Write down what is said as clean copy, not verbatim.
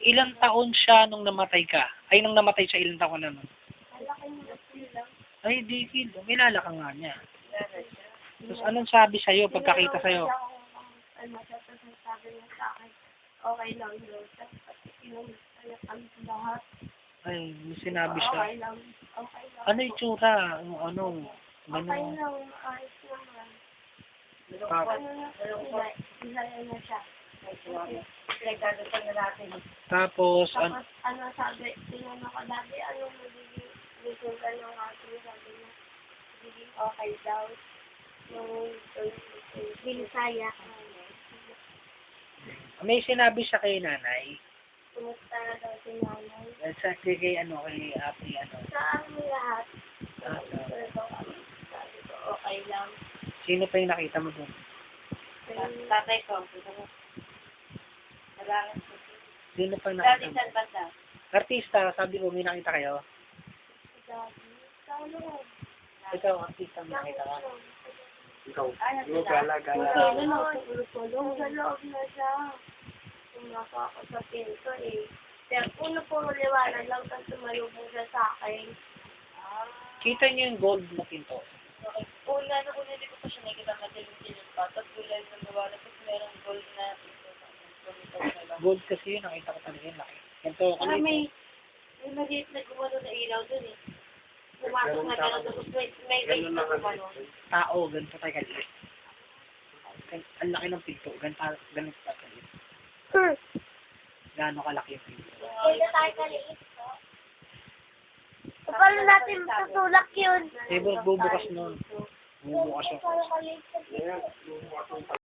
Ilang taon siya nung namatay ka? Ay, nung namatay siya, ilang taon na nun? Malaki na lang. Ay, di, kilala ka nga niya. Tapos anong sabi sa'yo, pagkakita sa'yo? Ano siya, tapos sabi niya sa akin, okay lang daw. Tapos kinumusta niya kami lahat. Ay, may sinabi siya. Okay lang. Okay lang. Ano yung tsura? Ano? Okay lang. Ayos naman. Ano na, ilaya na siya. Tapos, Tapos, ano sabi, tinanong ko dati, ano magiging resulta ng ating sabi niya, magiging okay daw. Yung Binisaya. may sinabi siya kay nanay. Kumusta na daw si nanay. Sa kay ano, kay ate, ano. Sa amin lahat, Ah, sabi ko, okay lang. sino pa yung nakita mo dun? Tatay ko. Sino pa yung nakita mo? Banda? Artista, sabi ko, may nakita kayo? Daddy. Salo. Ikaw, artista, may nakita ka? Ikaw, gala. Tulong sa loob na siya. Tumaka ako sa pinto eh. Pero puro liwanag lang tapos tumalubong siya sa akin. Kita niyo yung gold na pinto. Una hindi ko pa siya nakikita madilim-dilim pa. Tapos gulay ng liwanag tapos merong gold na pinto. Gold kasi yun, nakita ko talaga yun, laki. Ganito, Ah, kanito. may maliit na gumano na ilaw dun eh. Pumasok na gano'n tapos may base na gumano. Tao, ganito tayo kalit. Ang laki ng pinto, ganito tayo kalit. Gaano kalaki yung pinto. Kaya tayo kaliit po. Paano natin tutulak yun? Eh, bubukas nun. Bubukas yung Paano kaliit?